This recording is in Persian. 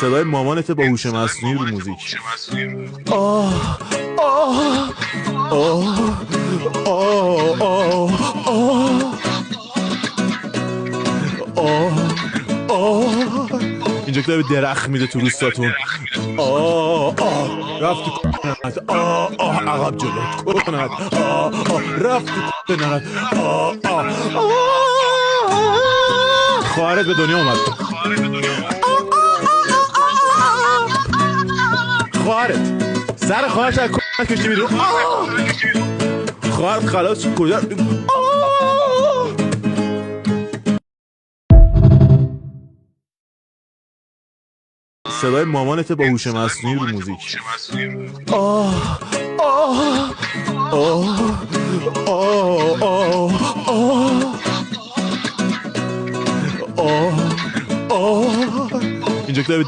صدای مامانت با هوش مصنوعی رو موزیک. آه آه آه آه آه آه اینجا که داره درخت میده تو روستاتون. رفت تو کنند. عقب جلوت کنند. رفت تو کنند. خواهرت به دنیا اومد. خواهرت سر خواهرت از کنند کشتی بیرون. خواهرت خلاص کجا. صدای مامانت با هوش مصنوعی رو موزیک. آه آه آه آه آه آه اینجا که داره